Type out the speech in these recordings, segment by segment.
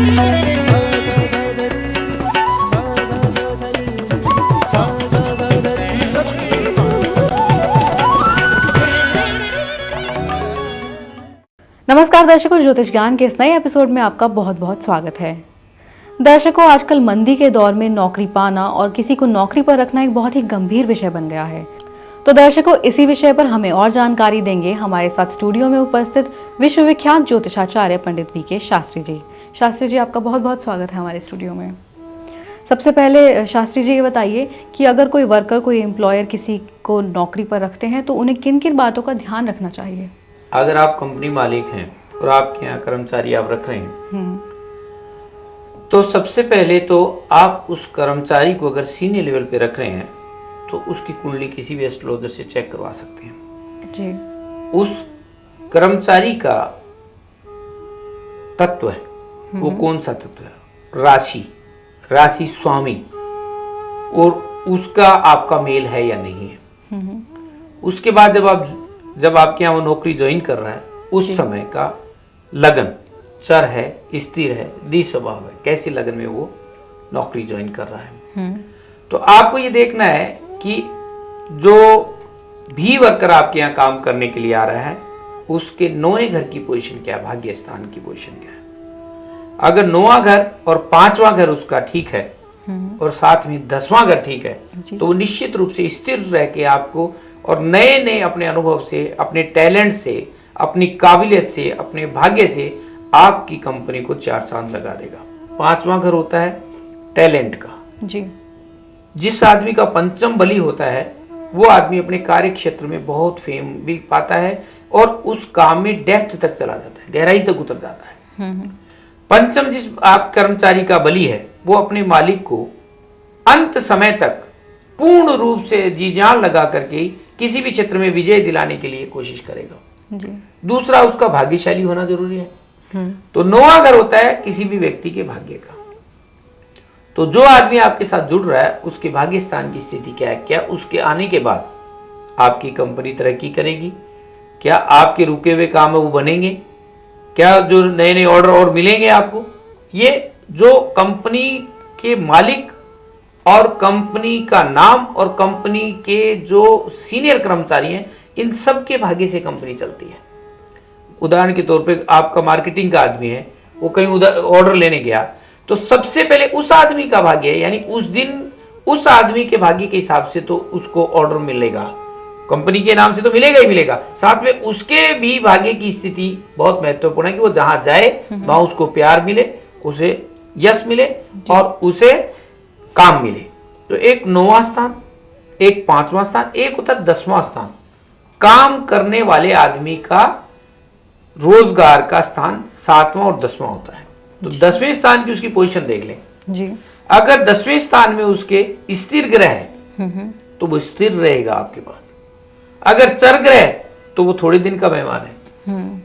नमस्कार दर्शकों, ज्योतिष ज्ञान के इस नए एपिसोड में आपका बहुत बहुत स्वागत है। दर्शकों, आजकल मंदी के दौर में नौकरी पाना और किसी को नौकरी पर रखना एक बहुत ही गंभीर विषय बन गया है। तो दर्शकों, इसी विषय पर हमें और जानकारी देंगे हमारे साथ स्टूडियो में उपस्थित विश्वविख्यात ज्योतिषाचार्य पंडित वी.के. शास्त्री जी। शास्त्री जी, आपका बहुत बहुत स्वागत है हमारे स्टूडियो में। सबसे पहले शास्त्री जी ये बताइए कि अगर कोई वर्कर, कोई एम्प्लॉयर किसी को नौकरी पर रखते हैं तो उन्हें किन किन बातों का ध्यान रखना चाहिए? अगर आप कंपनी मालिक हैं और आपके यहाँ कर्मचारी आप रख रहे हैं तो सबसे पहले तो आप उस कर्मचारी को अगर सीनियर लेवल पे रख रहे हैं तो उसकी कुंडली किसी भी एस्ट्रोलॉजर से चेक करवा सकते हैं जी। उस कर्मचारी का तत्व है वो कौन सा तत्व है, राशि स्वामी, और उसका आपका मेल है या नहीं है। उसके बाद जब आपके यहाँ वो नौकरी ज्वाइन कर रहा है उस समय का लगन चर है, स्थिर है, द्वि स्वभाव है, कैसे लगन में वो नौकरी ज्वाइन कर रहा है। तो आपको ये देखना है कि जो भी वर्कर आपके यहाँ काम करने के लिए आ रहा है उसके 9वें घर की पोजीशन क्या है, भाग्य स्थान की पोजीशन क्या है। अगर 9वां घर और 5वां घर उसका ठीक है और साथ में 10वां घर ठीक है तो वो निश्चित रूप से स्थिर रह के आपको और नए नए अपने अनुभव से, अपने टैलेंट से, अपनी काबिलियत से, अपने भाग्य से आपकी कंपनी को 4 चांद लगा देगा। 5वां घर होता है टैलेंट का जी। जिस आदमी का पंचम बली होता है वो आदमी अपने कार्य क्षेत्र में बहुत फेम भी पाता है और उस काम में डेप्थ तक चला जाता है, गहराई तक उतर जाता है। पंचम जिस आप कर्मचारी का बली है वो अपने मालिक को अंत समय तक पूर्ण रूप से जी जान लगा करके किसी भी क्षेत्र में विजय दिलाने के लिए कोशिश करेगा जी। दूसरा उसका भाग्यशाली होना जरूरी है। तो 9वां घर होता है किसी भी व्यक्ति के भाग्य का। तो जो आदमी आपके साथ जुड़ रहा है उसके भाग्य स्थान की स्थिति क्या है, क्या उसके आने के बाद आपकी कंपनी तरक्की करेगी, क्या आपके रुके हुए काम है वो बनेंगे, क्या जो नए नए ऑर्डर और मिलेंगे आपको। ये जो कंपनी के मालिक और कंपनी का नाम और कंपनी के जो सीनियर कर्मचारी हैं इन सब के भाग्य से कंपनी चलती है। उदाहरण के तौर पे आपका मार्केटिंग का आदमी है, वो कहीं ऑर्डर लेने गया तो सबसे पहले उस आदमी का भाग्य है, यानी उस दिन उस आदमी के भाग्य के हिसाब से तो उसको ऑर्डर मिलेगा, कंपनी के नाम से तो मिलेगा ही मिलेगा, साथ में उसके भी भाग्य की स्थिति बहुत महत्वपूर्ण है कि वो जहां जाए वहां उसको प्यार मिले, उसे यश मिले और उसे काम मिले। तो एक 9वां स्थान, एक 5वां स्थान, एक होता है 10वां स्थान। काम करने वाले आदमी का रोजगार का स्थान 7वां और 10वां होता है। तो 10वें स्थान की उसकी पोजीशन देख लें जी। अगर 10वें स्थान में उसके स्थिर ग्रह है तो वो स्थिर रहेगा आपके पास। अगर चर ग्रह तो वो थोड़े दिन का मेहमान है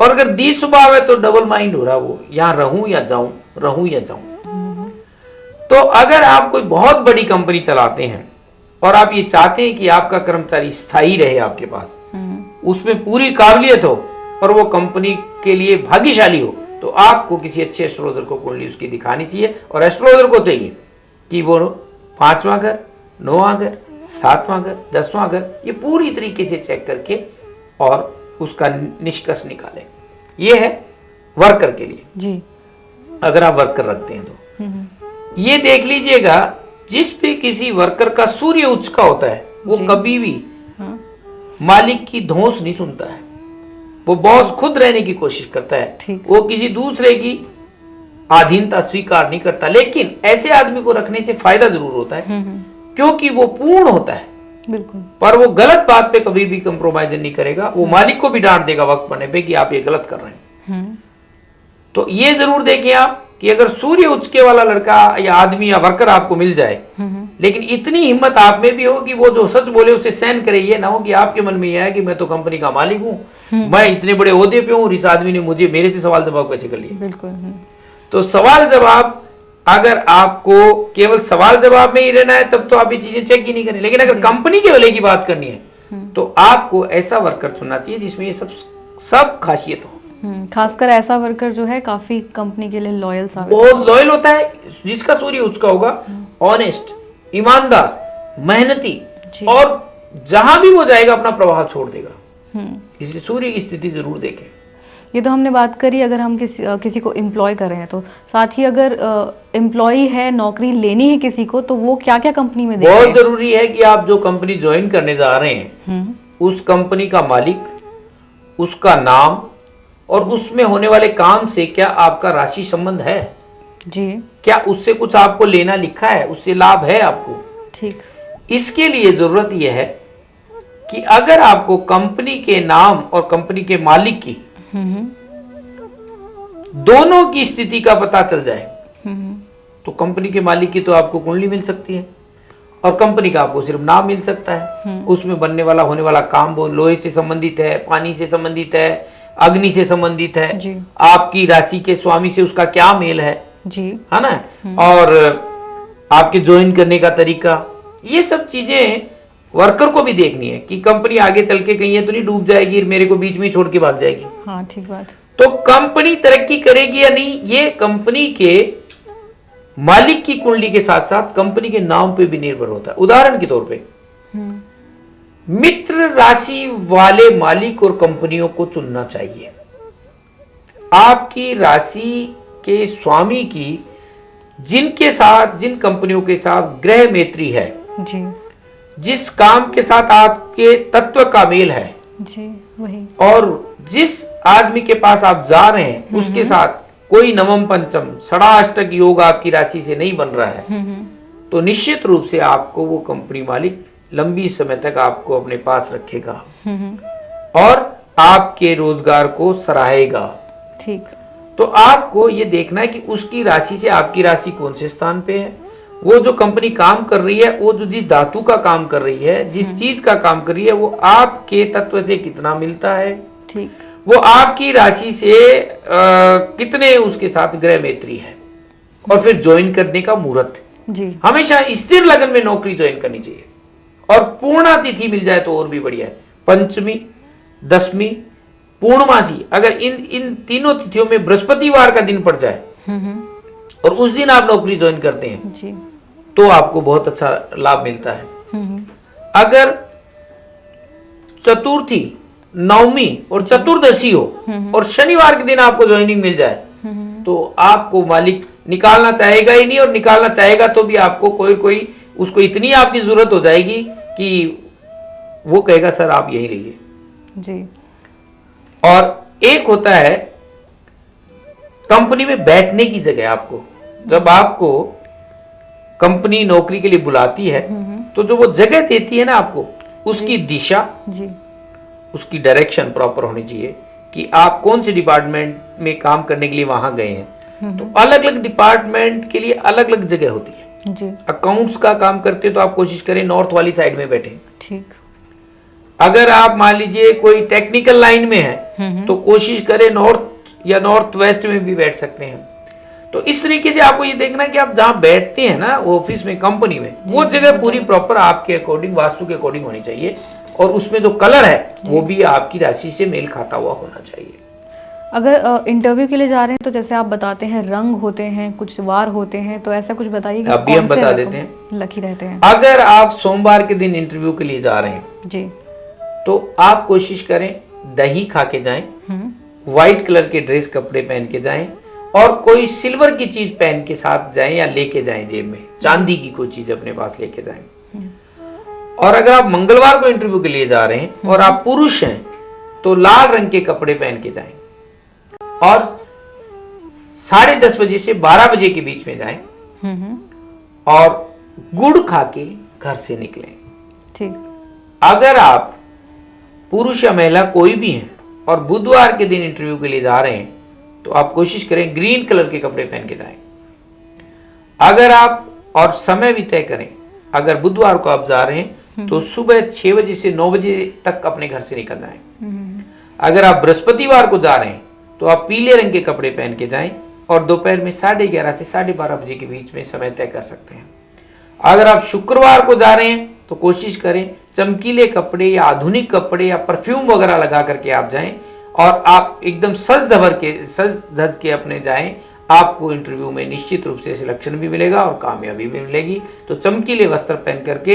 और अगर द्वि स्वभाव है तो डबल माइंड हो रहा, वो यहां रहूं या जाऊं, रहूं या जाऊं। तो अगर आप कोई बहुत बड़ी कंपनी चलाते हैं और आप ये चाहते हैं कि आपका कर्मचारी स्थायी रहे आपके पास, उसमें पूरी काबिलियत हो और वो कंपनी के लिए भाग्यशाली हो, तो आपको किसी अच्छे एस्ट्रोलॉजर को कुंडली उसकी दिखानी चाहिए। और एस्ट्रोलॉजर को चाहिए कि वो 5वां घर, 9वां घर, 7वां घर, 10वां घर ये पूरी तरीके से चेक करके और उसका निष्कर्ष निकाले। ये है वर्कर के लिए जी। अगर आप वर्कर रखते हैं तो ये देख लीजिएगा जिस भी किसी वर्कर का सूर्य उच्च का होता है वो कभी भी मालिक की धौंस नहीं सुनता है, वो बॉस खुद रहने की कोशिश करता है, वो किसी दूसरे की अधीनता स्वीकार नहीं करता। लेकिन ऐसे आदमी को रखने से फायदा जरूर होता है क्योंकि वो पूर्ण होता है बिल्कुल, पर वो गलत बात पे कभी भी कंप्रोमाइज नहीं करेगा, वो मालिक को भी डांट देगा वक्त पड़ने पे कि आप ये गलत कर रहे हैं। तो ये जरूर देखें आप कि अगर सूर्य उच्च के वाला लड़का या आदमी या वर्कर आपको मिल जाए लेकिन इतनी हिम्मत आप में भी हो कि वो जो सच बोले उसे सहन करे, ये ना हो कि आपके मन में यह है कि मैं तो कंपनी का मालिक हूँ, मैं इतने बड़े ओहदे पे हूँ, इस आदमी ने मुझे मेरे से सवाल जवाब कैसे कर लिया। बिल्कुल। तो सवाल जवाब अगर आपको केवल सवाल जवाब में ही रहना है तब तो आप ये चीजें चेक ही नहीं करें, लेकिन अगर कंपनी के भले की बात करनी है तो आपको ऐसा वर्कर चुनना चाहिए जिसमें ये सब खासियत हो। खासकर ऐसा वर्कर जो है काफी कंपनी के लिए लॉयल साबित बहुत लॉयल होता है, जिसका सूर्य उसका होगा, ऑनेस्ट, ईमानदार, मेहनती, जी। और जहां भी वो जाएगा अपना प्रभाव छोड़ देगा। इसलिए सूर्य की स्थिति जरूर देखें। ये तो हमने बात करी अगर हम किसी को एम्प्लॉय कर रहे हैं, तो साथ ही अगर एम्प्लॉय है, नौकरी लेनी है किसी को, तो वो क्या क्या कंपनी में देखें? बहुत जरूरी है कि आप जो कंपनी ज्वाइन करने जा रहे हैं उस कंपनी का मालिक, उसका नाम और उसमें होने वाले काम से क्या आपका राशि संबंध है जी। क्या उससे कुछ आपको लेना लिखा है, उससे लाभ है आपको। ठीक। इसके लिए जरूरत यह है कि अगर आपको कंपनी के नाम और कंपनी के मालिक की दोनों की स्थिति का पता चल जाए तो कंपनी के मालिक की तो आपको कुंडली मिल सकती है और कंपनी का आपको सिर्फ नाम मिल सकता है। उसमें बनने वाला होने वाला काम वो लोहे से संबंधित है, पानी से संबंधित है, अग्नि से संबंधित है जी। आपकी राशि के स्वामी से उसका क्या मेल है जी, है ना, और आपके ज्वाइन करने का तरीका, ये सब चीजें वर्कर को भी देखनी है कि कंपनी आगे चल के कहीं ये तो नहीं डूब जाएगी, मेरे को बीच में छोड़ के भाग जाएगी। हाँ ठीक बात। तो कंपनी तरक्की करेगी या नहीं, ये कंपनी के मालिक की कुंडली के साथ साथ कंपनी के नाम पे भी निर्भर होता है। उदाहरण के तौर पे मित्र राशि वाले मालिक और कंपनियों को चुनना चाहिए। आपकी राशि के स्वामी की जिनके साथ, जिन कंपनियों के साथ ग्रह मैत्री है जी, जिस काम के साथ आपके तत्व का मेल है जी, वही, और जिस आदमी के पास आप जा रहे हैं उसके साथ कोई नवम पंचम षडाष्टक योग आपकी राशि से नहीं बन रहा है, तो निश्चित रूप से आपको वो कंपनी मालिक लंबी समय तक आपको अपने पास रखेगा और आपके रोजगार को सराहेगा। ठीक। तो आपको ये देखना है कि उसकी राशि से आपकी राशि कौन से स्थान पे है, वो जो कंपनी काम कर रही है, वो जो जिस धातु का काम कर रही है, जिस चीज का काम कर रही है, वो आपके तत्व से कितना मिलता है, ठीक, वो आपकी राशि से कितने उसके साथ ग्रह मैत्री है, और फिर ज्वाइन करने का मुहूर्त। जी, हमेशा स्थिर लगन में नौकरी ज्वाइन करनी चाहिए और पूर्णा तिथि मिल जाए तो और भी बढ़िया है। पंचमी, दसवीं, पूर्णमासी, अगर इन तीनों तिथियों में बृहस्पतिवार का दिन पड़ जाए और उस दिन आप नौकरी ज्वाइन करते हैं जी, तो आपको बहुत अच्छा लाभ मिलता है। अगर चतुर्थी, नवमी और चतुर्दशी हो और शनिवार के दिन आपको ज्वाइनिंग मिल जाए तो आपको मालिक निकालना चाहेगा ही नहीं, और निकालना चाहेगा तो भी आपको कोई उसको इतनी आपकी जरूरत हो जाएगी कि वो कहेगा सर आप यही रहिए जी। और एक होता है कंपनी में बैठने की जगह। आपको जब आपको कंपनी नौकरी के लिए बुलाती है तो जो वो जगह देती है ना आपको, उसकी दिशा जी, उसकी डायरेक्शन प्रॉपर होनी चाहिए कि आप कौन से डिपार्टमेंट में काम करने के लिए वहां गए हैं। तो अलग अलग डिपार्टमेंट के लिए अलग अलग जगह होती है। जी, अकाउंट्स का काम करते हो तो आप कोशिश करें नॉर्थ वाली साइड में बैठे। ठीक, अगर आप मान लीजिए कोई टेक्निकल लाइन में है तो कोशिश करें नॉर्थ या नॉर्थ वेस्ट में भी बैठ सकते हैं। तो इस तरीके से आपको ये देखना है कि आप जहां बैठते हैं ना ऑफिस में, कंपनी में, वो जगह पूरी प्रॉपर आपके अकॉर्डिंग, वास्तु के अकॉर्डिंग होनी चाहिए और उसमें जो कलर है वो भी आपकी राशि से मेल खाता हुआ होना चाहिए। अगर इंटरव्यू के लिए जा रहे हैं तो जैसे आप बताते हैं रंग होते हैं, कुछ वार होते हैं, तो ऐसा कुछ बताइए कि अभी हम बता देते हैं। लकी रहते हैं। अगर आप सोमवार के दिन इंटरव्यू के लिए जा रहे हैं जी, तो आप कोशिश करें दही खा के जाएं, व्हाइट कलर के ड्रेस कपड़े पहन के जाएं और कोई सिल्वर की चीज पहन के साथ जाएं या लेके जाएं, जेब में चांदी की कोई चीज अपने पास लेके जाएं। और अगर आप मंगलवार को इंटरव्यू के लिए जा रहे हैं और आप पुरुष हैं तो लाल रंग के कपड़े पहन के जाएं और 10:30 बजे से 12 बजे के बीच में जाएं और गुड़ खा के घर से निकलें। ठीक। अगर आप पुरुष या महिला कोई भी हैं और बुधवार के दिन इंटरव्यू के लिए जा रहे हैं तो आप कोशिश करें ग्रीन कलर के कपड़े पहन के जाएं। अगर आप और समय भी तय करें, अगर बुधवार को आप जा रहे हैं तो सुबह 6 बजे से 9 बजे तक अपने घर से निकल जाएं। अगर आप बृहस्पतिवार को जा रहे हैं तो आप पीले रंग के कपड़े पहन के जाएं और दोपहर में 11:30 से 12:30 बजे के बीच में समय तय कर सकते हैं। अगर आप शुक्रवार को जा रहे हैं तो कोशिश करें चमकीले कपड़े या आधुनिक कपड़े या परफ्यूम वगैरह लगा करके आप जाएं और आप एकदम सज धज के अपने जाएं, आपको इंटरव्यू में निश्चित रूप से सिलेक्शन भी मिलेगा और कामयाबी भी मिलेगी। तो चमकीले वस्त्र पहन करके,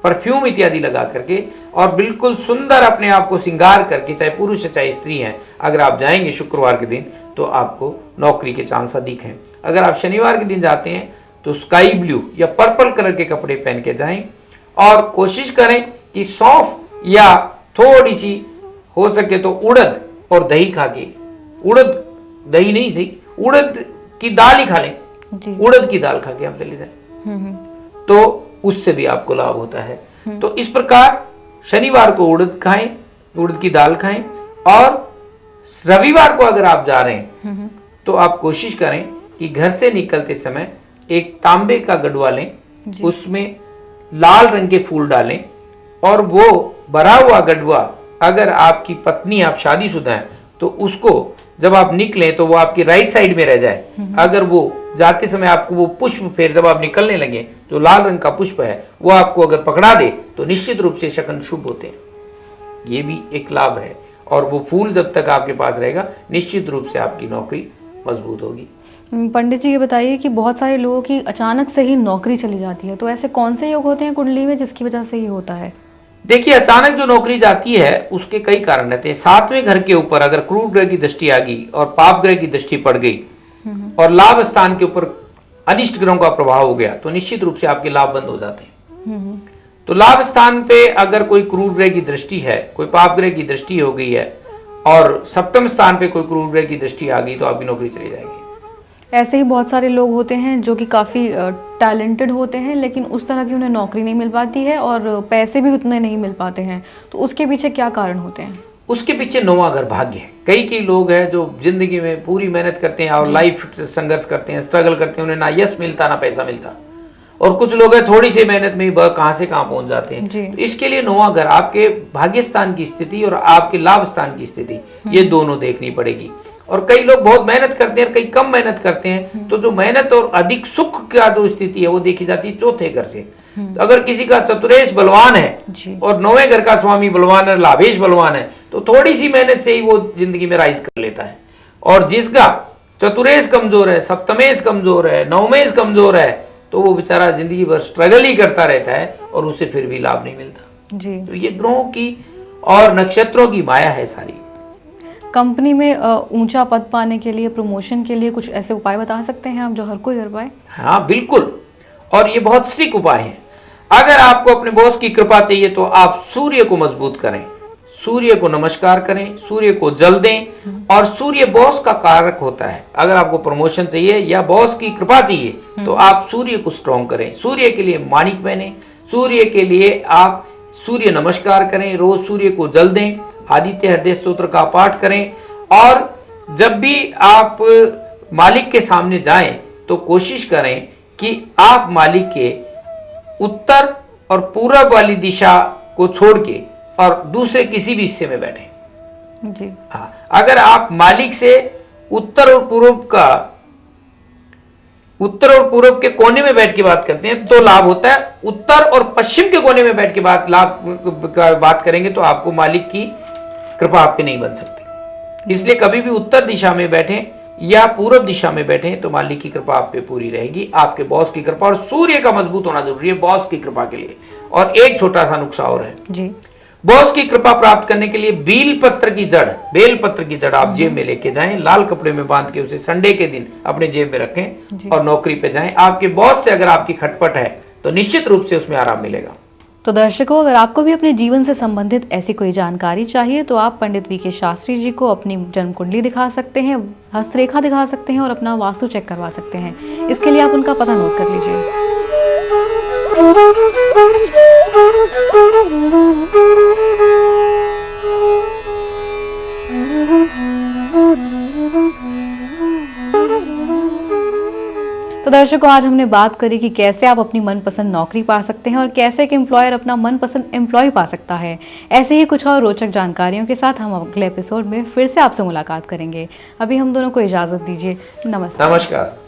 परफ्यूम इत्यादि लगा करके और बिल्कुल सुंदर अपने आप को श्रृंगार करके, चाहे पुरुष है चाहे स्त्री है, अगर आप जाएंगे शुक्रवार के दिन तो आपको नौकरी के चांस अधिक हैं। अगर आप शनिवार के दिन जाते हैं तो स्काई ब्लू या पर्पल कलर के कपड़े पहन के जाएं और कोशिश करें कि सौंफ या थोड़ी सी हो सके तो उड़द और दही खा के, उड़द दही नहीं सही, उड़द की दाल ही खा लें, उड़द की दाल खा के आप चले जाएं तो उससे भी आपको लाभ होता है। तो इस प्रकार शनिवार को उड़द खाएं, उड़द की दाल खाएं और रविवार को अगर आप जा रहे हैं तो आप कोशिश करें कि घर से निकलते समय एक तांबे का गडवा लें, उसमें लाल रंग के फूल डालें और वो भरा हुआ गडवा, अगर आपकी पत्नी, आप शादीशुदा हैं तो उसको जब आप निकलें तो वो आपकी राइट साइड में रह जाए। अगर वो जाते समय आपको वो पुष्प, फिर जब आप निकलने लगे जो लाल रंग का पुष्प है वो आपको अगर पकड़ा दे तो निश्चित रूप से शगुन शुभ होते हैं। ये भी एक लाभ है और वो फूल जब तक आपके पास रहेगा निश्चित रूप से आपकी नौकरी मजबूत होगी। पंडित जी ये बताइए कि बहुत सारे लोगों की अचानक से ही नौकरी चली जाती है, तो ऐसे कौन से योग होते हैं कुंडली में जिसकी वजह से ये होता है? देखिए, अचानक जो नौकरी जाती है उसके कई कारण रहते हैं। 7वें घर के ऊपर अगर क्रूर ग्रह की दृष्टि आ गई और पाप ग्रह की दृष्टि पड़ गई और लाभ स्थान के ऊपर अनिष्ट ग्रहों का प्रभाव हो गया तो निश्चित रूप से आपके लाभ बंद हो जाते हैं। तो लाभ स्थान पे अगर कोई क्रूर ग्रह की दृष्टि है, कोई पाप ग्रह की दृष्टि हो गई है और सप्तम स्थान पे कोई क्रूर ग्रह की दृष्टि आ गई तो आपकी नौकरी चली जाएगी। ऐसे ही बहुत सारे लोग होते हैं जो कि काफ़ी टैलेंटेड होते हैं लेकिन उस तरह की उन्हें नौकरी नहीं मिल पाती है और पैसे भी उतने नहीं मिल पाते हैं, तो उसके पीछे क्या कारण होते हैं? उसके पीछे 9वां घर भाग्य है। कई लोग हैं जो जिंदगी में पूरी मेहनत करते हैं और लाइफ संघर्ष करते हैं, स्ट्रगल करते हैं, उन्हें ना यश मिलता ना पैसा मिलता, और कुछ लोग हैं थोड़ी सी मेहनत में ही कहां से कहां पहुंच जाते हैं। तो इसके लिए 9वां घर, आपके भाग्य स्थान की स्थिति और आपके लाभ स्थान की स्थिति, ये दोनों देखनी पड़ेगी। और कई लोग बहुत मेहनत करते हैं और कई कम मेहनत करते हैं, तो जो मेहनत और अधिक सुख का जो स्थिति है वो देखी जाती है चौथे घर से। तो अगर किसी का चतुरेश बलवान है और 9वें घर का स्वामी बलवान है, लाभेश बलवान है, तो थोड़ी सी मेहनत से ही वो जिंदगी में राइज कर लेता है। और जिसका चतुरेश कमजोर है, सप्तमेश कमजोर है, नवमेश कमजोर है, तो वो बेचारा जिंदगी भर स्ट्रगल ही करता रहता है और उसे फिर भी लाभ नहीं मिलता जी। तो ये ग्रहों की और नक्षत्रों की माया है सारी। कंपनी में ऊंचा पद पाने के लिए, प्रमोशन के लिए कुछ ऐसे उपाय बता सकते हैं आप जो हर कोई कर पाए? हाँ बिल्कुल, और ये बहुत स्ट्रिक्ट उपाय है। अगर आपको अपने बॉस की कृपा चाहिए तो आप सूर्य को मजबूत करें, सूर्य को नमस्कार करें, सूर्य को जल दें, और सूर्य बॉस का कारक होता है। अगर आपको प्रमोशन चाहिए या बॉस की कृपा चाहिए तो आप सूर्य को स्ट्रॉन्ग करें, सूर्य के लिए माणिक पहने, सूर्य के लिए आप सूर्य नमस्कार करें, रोज सूर्य को जल दें, आदित्य हृदय स्तोत्र का पाठ करें। और जब भी आप मालिक के सामने जाएं तो कोशिश करें कि आप मालिक के उत्तर और पूरब वाली दिशा को छोड़ के और दूसरे किसी भी हिस्से में बैठें जी। हाँ, अगर आप मालिक से उत्तर और पूरब के कोने में बैठ के बात करते हैं तो लाभ होता है। उत्तर और पश्चिम के कोने में बैठ के बात करेंगे तो आपको मालिक की कृपा आप पे नहीं बन सकती। इसलिए कभी भी उत्तर दिशा में बैठें या पूर्व दिशा में बैठें तो मालिक की कृपा आप पे पूरी रहेगी, आपके बॉस की कृपा, और सूर्य का मजबूत होना जरूरी है बॉस की कृपा के लिए। और एक छोटा सा नुस्खा और है जी, बॉस की कृपा प्राप्त करने के लिए बेल पत्र की जड़ आप जेब में लेके जाएं, लाल कपड़े में बांध के उसे संडे के दिन अपने जेब में रखें और नौकरी पे जाएं। आपके बॉस से अगर आपकी खटपट है तो निश्चित रूप से उसमें आराम मिलेगा। तो दर्शकों, अगर आपको भी अपने जीवन से संबंधित ऐसी कोई जानकारी चाहिए तो आप पंडित वी के शास्त्री जी को अपनी जन्म कुंडली दिखा सकते हैं, हस्तरेखा दिखा सकते हैं और अपना वास्तु चेक करवा सकते हैं। इसके लिए आप उनका पता नोट कर लीजिए। तो दर्शकों, आज हमने बात करी कि कैसे आप अपनी मनपसंद नौकरी पा सकते हैं और कैसे एक एम्प्लॉयर अपना मनपसंद एम्प्लॉय पा सकता है। ऐसे ही कुछ और रोचक जानकारियों के साथ हम अगले एपिसोड में फिर से आपसे मुलाकात करेंगे। अभी हम दोनों को इजाजत दीजिए। नमस्कार।